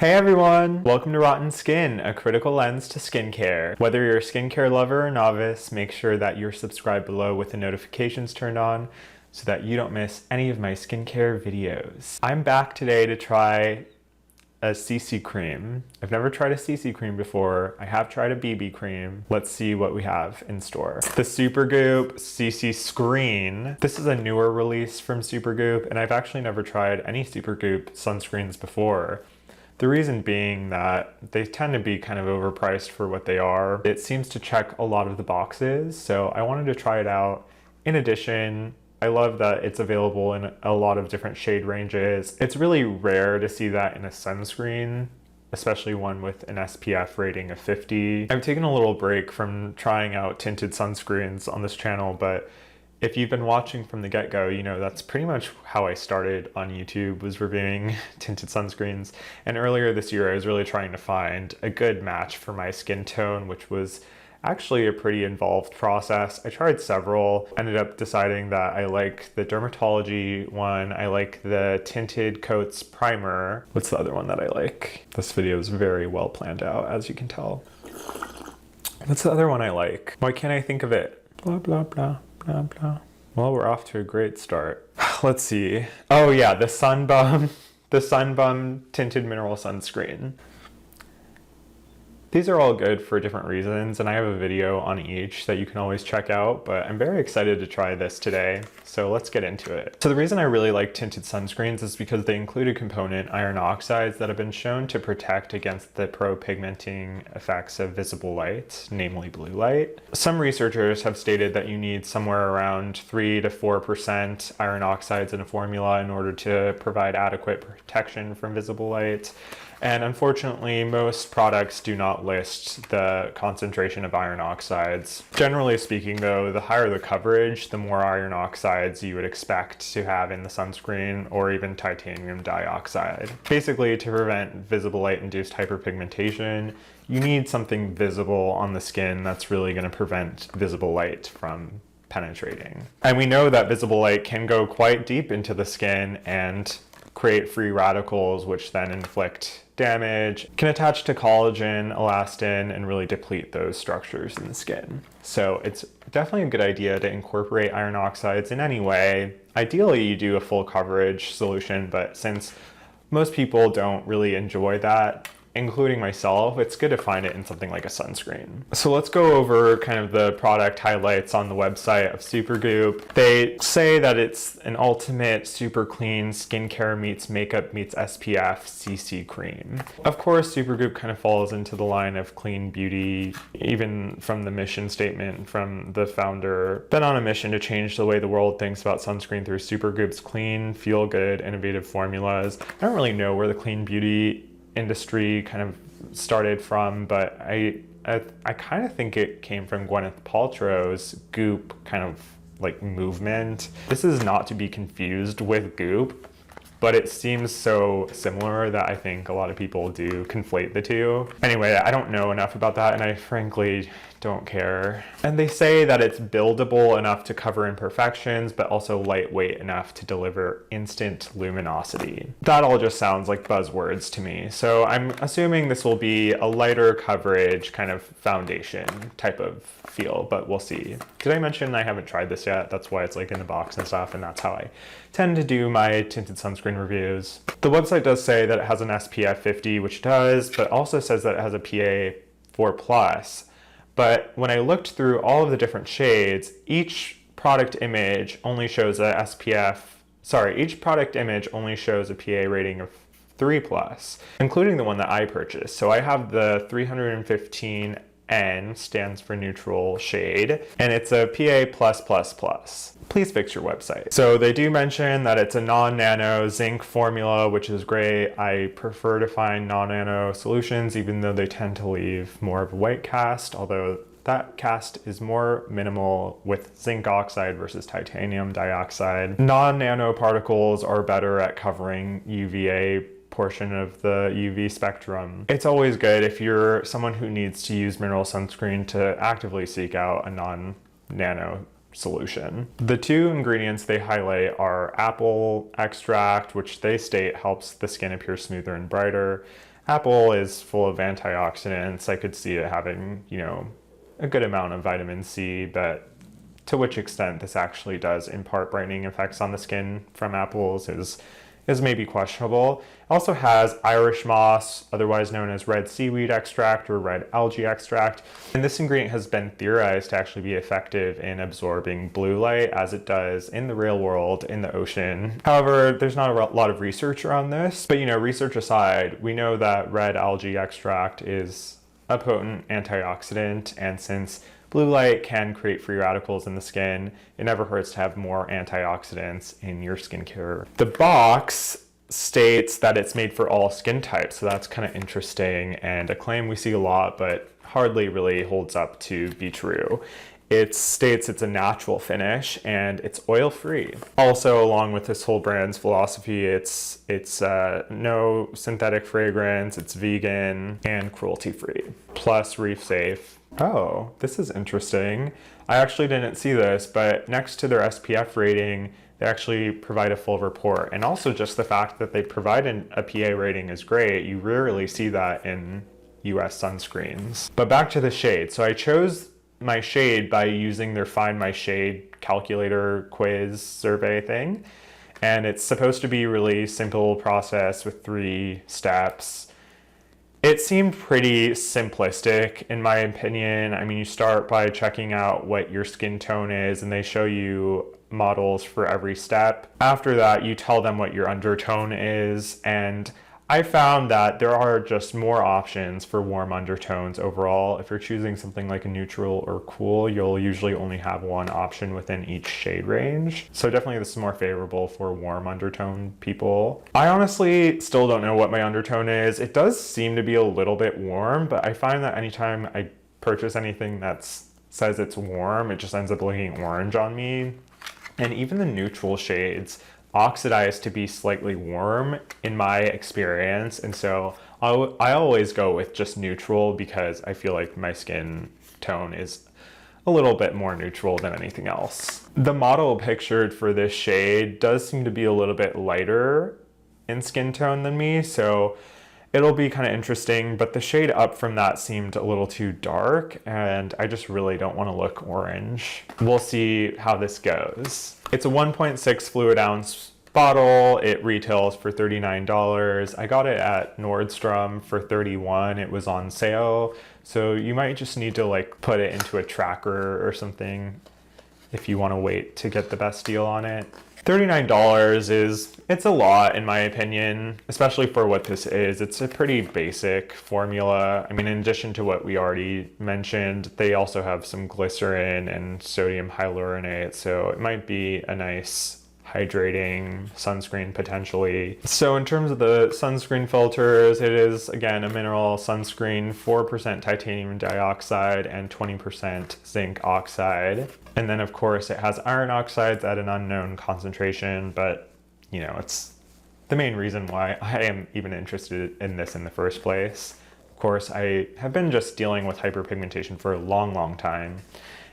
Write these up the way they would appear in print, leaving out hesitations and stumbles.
Hey everyone! Welcome to Rotten Skin, a critical lens to skincare. Whether you're a skincare lover or novice, make sure that you're subscribed below with the notifications turned on so that you don't miss any of my skincare videos. I'm back today to try a CC cream. I've never tried a CC cream before. I have tried a BB cream. Let's see what we have in store. The Supergoop CC Screen. This is a newer release from Supergoop, and I've actually never tried any Supergoop sunscreens before. The reason being that they tend to be kind of overpriced for what they are. It seems to check a lot of the boxes, so I wanted to try it out. In addition, I love that it's available in a lot of different shade ranges. It's really rare to see that in a sunscreen, especially one with an SPF rating of 50. I've taken a little break from trying out tinted sunscreens on this channel, but if you've been watching from the get-go, you know that's pretty much how I started on YouTube, was reviewing tinted sunscreens. And earlier this year, I was really trying to find a good match for my skin tone, which was actually a pretty involved process. I tried several, ended up deciding that I like the dermatology one, I like the tinted coats primer. What's the other one that I like? This video is very well planned out, as you can tell. What's the other one I like? Why can't I think of it? Blah, blah, blah. Blah, blah. Well, we're off to a great start. Let's see. Oh yeah, the Sunbum Tinted Mineral Sunscreen. These are all good for different reasons, and I have a video on each that you can always check out, but I'm very excited to try this today, so let's get into it. So the reason I really like tinted sunscreens is because they include a component, iron oxides, that have been shown to protect against the pro-pigmenting effects of visible light, namely blue light. Some researchers have stated that you need somewhere around 3 to 4% iron oxides in a formula in order to provide adequate protection from visible light. And unfortunately, most products do not list the concentration of iron oxides. Generally speaking though, the higher the coverage, the more iron oxides you would expect to have in the sunscreen, or even titanium dioxide. Basically, to prevent visible light-induced hyperpigmentation, you need something visible on the skin that's really going to prevent visible light from penetrating. And we know that visible light can go quite deep into the skin and create free radicals, which then inflict damage, can attach to collagen, elastin, and really deplete those structures in the skin. So it's definitely a good idea to incorporate iron oxides in any way. Ideally, you do a full coverage solution, but since most people don't really enjoy that, including myself, it's good to find it in something like a sunscreen. So let's go over kind of the product highlights on the website of Supergoop. They say that it's an ultimate super clean skincare meets makeup meets SPF CC cream. Of course, Supergoop kind of falls into the line of clean beauty, even from the mission statement from the founder. Been on a mission to change the way the world thinks about sunscreen through Supergoop's clean, feel-good, innovative formulas. I don't really know where the clean beauty industry kind of started from, but I kind of think it came from Gwyneth Paltrow's Goop kind of like movement. This is not to be confused with Goop, but it seems so similar that I think a lot of people do conflate the two. Anyway, I don't know enough about that, and I frankly don't care. And they say that it's buildable enough to cover imperfections, but also lightweight enough to deliver instant luminosity. That all just sounds like buzzwords to me. So I'm assuming this will be a lighter coverage kind of foundation type of feel, but we'll see. Did I mention I haven't tried this yet? That's why it's like in the box and stuff, and that's how I tend to do my tinted sunscreen reviews. The website does say that it has an SPF 50, which it does, but also says that it has a PA 4+. But when I looked through all of the different shades, each product image only shows a each product image only shows a PA rating of 3+, including the one that I purchased. So I have the 315N, stands for neutral shade, and it's a PA+++. Please fix your website. So they do mention that it's a non-nano zinc formula, which is great. I prefer to find non-nano solutions, even though they tend to leave more of a white cast, although that cast is more minimal with zinc oxide versus titanium dioxide. Non-nano particles are better at covering UVA portion of the UV spectrum. It's always good if you're someone who needs to use mineral sunscreen to actively seek out a non-nano solution. The two ingredients they highlight are apple extract, which they state helps the skin appear smoother and brighter, apple is full of antioxidants. I could see it having, you know, a good amount of vitamin C, but to which extent this actually does impart brightening effects on the skin from apples is maybe questionable. It also has Irish moss, otherwise known as red seaweed extract or red algae extract. And this ingredient has been theorized to actually be effective in absorbing blue light as it does in the real world, in the ocean. However, there's not a lot of research around this, but you know, research aside, we know that red algae extract is a potent antioxidant, and since blue light can create free radicals in the skin, it never hurts to have more antioxidants in your skincare. The box states that it's made for all skin types, so that's kind of interesting and a claim we see a lot, but hardly really holds up to be true. It states it's a natural finish and it's oil-free. Also, along with this whole brand's philosophy, it's no synthetic fragrance, it's vegan and cruelty-free, plus reef-safe. Oh, this is interesting. I actually didn't see this, but next to their SPF rating, they actually provide a full report. And also just the fact that they provide a PA rating is great. You rarely see that in US sunscreens. But back to the shade. So I chose my shade by using their Find My Shade calculator quiz survey thing. And it's supposed to be a really simple process with 3 steps. It seemed pretty simplistic in my opinion. I mean, you start by checking out what your skin tone is and they show you models for every step. After that, you tell them what your undertone is, and I found that there are just more options for warm undertones overall. If you're choosing something like a neutral or cool, you'll usually only have one option within each shade range. So definitely this is more favorable for warm undertone people. I honestly still don't know what my undertone is. It does seem to be a little bit warm, but I find that anytime I purchase anything that says it's warm, it just ends up looking orange on me. And even the neutral shades oxidize to be slightly warm in my experience, and so I always go with just neutral because I feel like my skin tone is a little bit more neutral than anything else. The model pictured for this shade does seem to be a little bit lighter in skin tone than me, so it'll be kind of interesting, but the shade up from that seemed a little too dark and I just really don't want to look orange. We'll see how this goes. It's a 1.6 fluid ounce bottle. It retails for $39. I got it at Nordstrom for $31. It was on sale. So you might just need to like put it into a tracker or something if you want to wait to get the best deal on it. $39 it's a lot in my opinion, especially for what this is. It's a pretty basic formula. I mean, in addition to what we already mentioned, they also have some glycerin and sodium hyaluronate, so it might be a nice hydrating sunscreen potentially. So in terms of the sunscreen filters, it is again a mineral sunscreen, 4% titanium dioxide and 20% zinc oxide. And then of course it has iron oxides at an unknown concentration, but you know, it's the main reason why I am even interested in this in the first place. Of course, I have been just dealing with hyperpigmentation for a long time,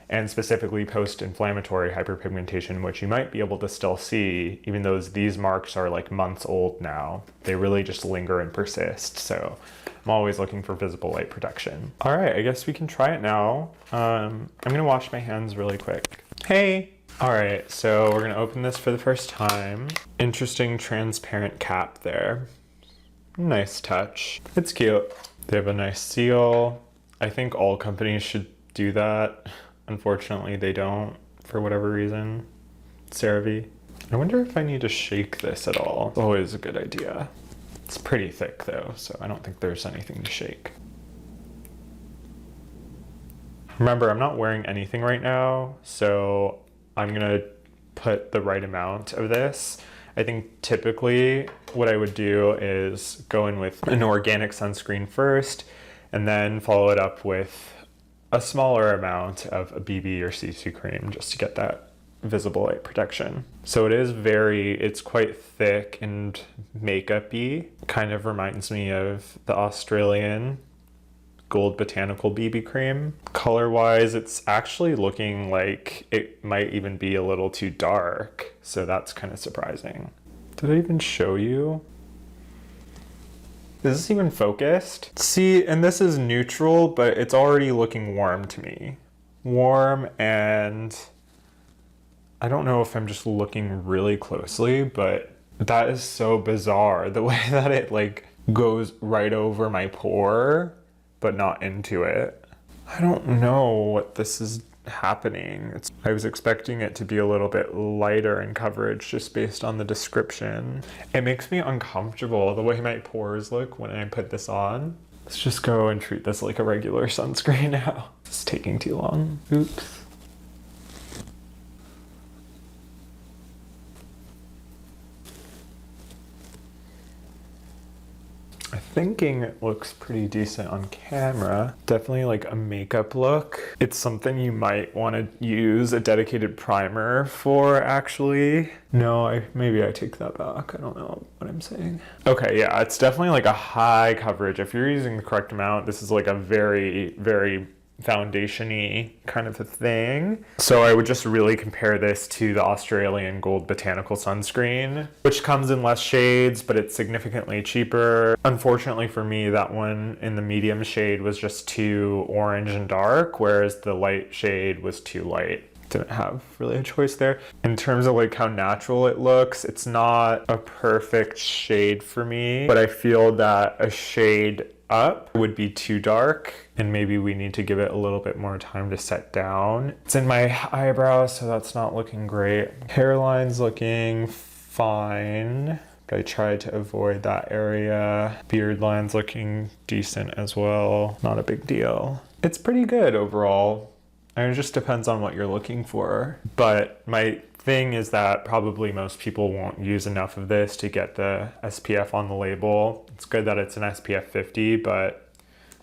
and specifically post-inflammatory hyperpigmentation, which you might be able to still see, even though these marks are like months old now. They really just linger and persist, so I'm always looking for visible light protection. All right, I guess we can try it now. I'm gonna wash my hands really quick. Hey! All right, so we're gonna open this for the first time. Interesting transparent cap there. Nice touch. It's cute. They have a nice seal. I think all companies should do that. Unfortunately, they don't, for whatever reason. CeraVe. I wonder if I need to shake this at all. It's always a good idea. It's pretty thick though, so I don't think there's anything to shake. Remember, I'm not wearing anything right now, so I'm gonna put the right amount of this. I think typically what I would do is go in with an organic sunscreen first, and then follow it up with a smaller amount of a BB or CC cream just to get that visible light protection. So it's quite thick and makeup-y. Kind of reminds me of the Australian Gold Botanical BB cream. Color-wise, it's actually looking like it might even be a little too dark, so that's kind of surprising. Did I even show you? Is this even focused? See, and this is neutral, but it's already looking warm to me. Warm, and I don't know if I'm just looking really closely, but that is so bizarre. The way that it like goes right over my pore, but not into it. I don't know what this is happening. I was expecting it to be a little bit lighter in coverage just based on the description. It makes me uncomfortable the way my pores look when I put this on. Let's just go and treat this like a regular sunscreen now. It's taking too long. Oops. Thinking it looks pretty decent on camera. Definitely like a makeup look. It's something you might want to use a dedicated primer for, actually. No, maybe I take that back. I don't know what I'm saying. Okay, yeah, it's definitely like a high coverage. If you're using the correct amount, this is like a very, very foundation-y kind of a thing. So I would just really compare this to the Australian Gold Botanical Sunscreen, which comes in less shades, but it's significantly cheaper. Unfortunately for me, that one in the medium shade was just too orange and dark, whereas the light shade was too light. Didn't have really a choice there. In terms of like how natural it looks, it's not a perfect shade for me, but I feel that a shade up would be too dark, and maybe we need to give it a little bit more time to set down. It's in my eyebrows, so that's not looking great. Hairline's looking fine. I tried to avoid that area. Beard line's looking decent as well. Not a big deal. It's pretty good overall. It just depends on what you're looking for. But my thing is that probably most people won't use enough of this to get the SPF on the label. It's good that it's an SPF 50, but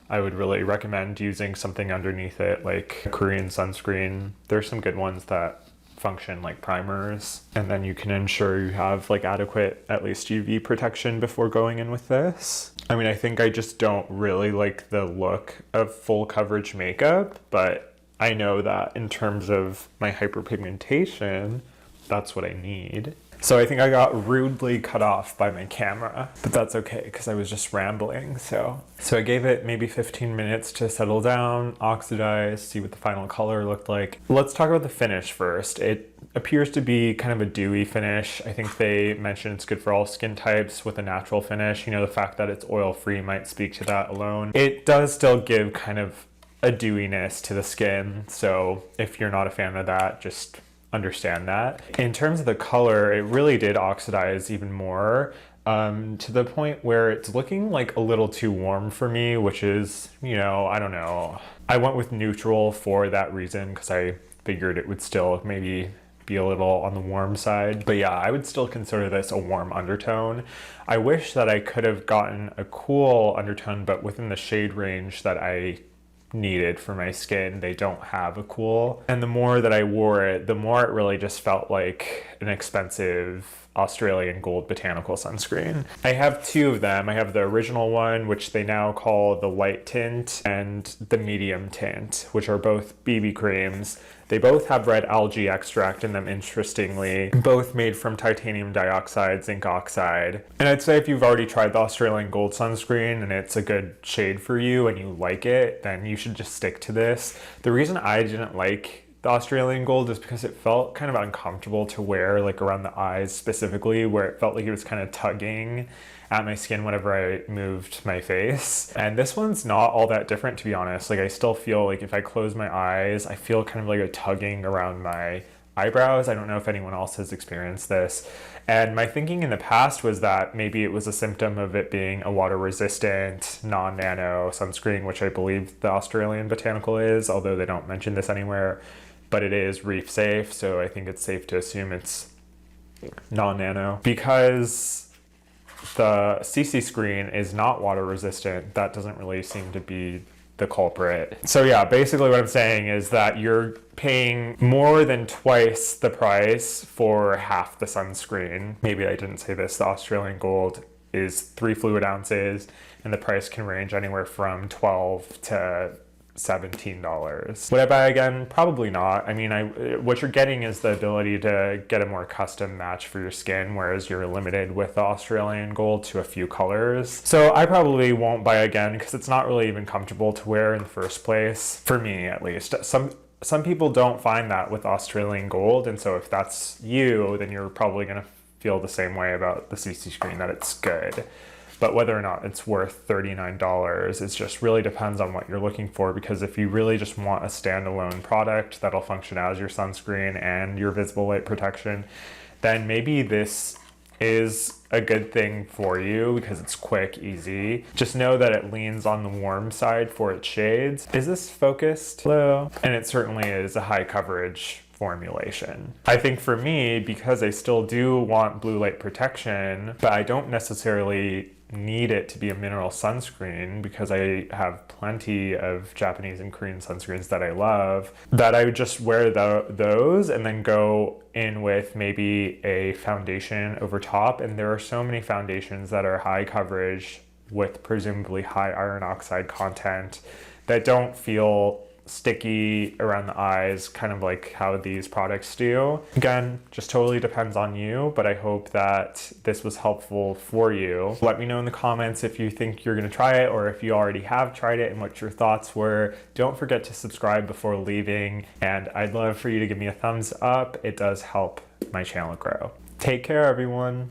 I would really recommend using something underneath it, like a Korean sunscreen. There's some good ones that function like primers, and then you can ensure you have like adequate, at least UV protection before going in with this. I mean, I think I just don't really like the look of full coverage makeup, but I know that in terms of my hyperpigmentation, that's what I need. So I think I got rudely cut off by my camera, but that's okay because I was just rambling. So I gave it maybe 15 minutes to settle down, oxidize, see what the final color looked like. Let's talk about the finish first. It appears to be kind of a dewy finish. I think they mentioned it's good for all skin types with a natural finish. You know, the fact that it's oil-free might speak to that alone. It does still give kind of a dewiness to the skin. So if you're not a fan of that, just understand that. In terms of the color, it really did oxidize even more, to the point where it's looking like a little too warm for me, which is, you know, I don't know. I went with neutral for that reason because I figured it would still maybe be a little on the warm side. But yeah, I would still consider this a warm undertone. I wish that I could have gotten a cool undertone, but within the shade range that I needed for my skin, they don't have a cool. And the more that I wore it, the more it really just felt like an expensive Australian Gold Botanical Sunscreen. I have two of them. I have the original one, which they now call the light tint, and the medium tint, which are both BB creams. They both have red algae extract in them, interestingly, both made from titanium dioxide, zinc oxide. And I'd say if you've already tried the Australian Gold sunscreen and it's a good shade for you and you like it, then you should just stick to this. The reason I didn't like the Australian Gold is because it felt kind of uncomfortable to wear, like around the eyes specifically, where it felt like it was kind of tugging at my skin whenever I moved my face. And this one's not all that different, to be honest. Like, I still feel like if I close my eyes, I feel kind of like a tugging around my eyebrows. I don't know if anyone else has experienced this. And my thinking in the past was that maybe it was a symptom of it being a water-resistant, non-nano sunscreen, which I believe the Australian Botanical is, although they don't mention this anywhere. But it is reef safe, so I think it's safe to assume it's non-nano. Because the CC Screen is not water resistant, that doesn't really seem to be the culprit. So yeah, basically what I'm saying is that you're paying more than twice the price for half the sunscreen. Maybe I didn't say this, the Australian Gold is 3 fluid ounces, and the price can range anywhere from $12 to $17. Would I buy again? Probably not. I mean, what you're getting is the ability to get a more custom match for your skin, whereas you're limited with the Australian Gold to a few colors. So I probably won't buy again because it's not really even comfortable to wear in the first place, for me at least. Some people don't find that with Australian Gold, and so if that's you, then you're probably gonna feel the same way about the CC Screen, that it's good. But whether or not it's worth $39, it just really depends on what you're looking for, because if you really just want a standalone product that'll function as your sunscreen and your visible light protection, then maybe this is a good thing for you because it's quick, easy. Just know that it leans on the warm side for its shades. Is this focused? Hello? And it certainly is a high coverage formulation. I think for me, because I still do want blue light protection, but I don't necessarily need it to be a mineral sunscreen because I have plenty of Japanese and Korean sunscreens that I love, that I would just wear those and then go in with maybe a foundation over top. And there are so many foundations that are high coverage with presumably high iron oxide content that don't feel sticky around the eyes, kind of like how these products do. Again, just totally depends on you, but I hope that this was helpful for you. Let me know in the comments if you think you're gonna try it or if you already have tried it and what your thoughts were. Don't forget to subscribe before leaving, and I'd love for you to give me a thumbs up. It does help my channel grow. Take care, everyone.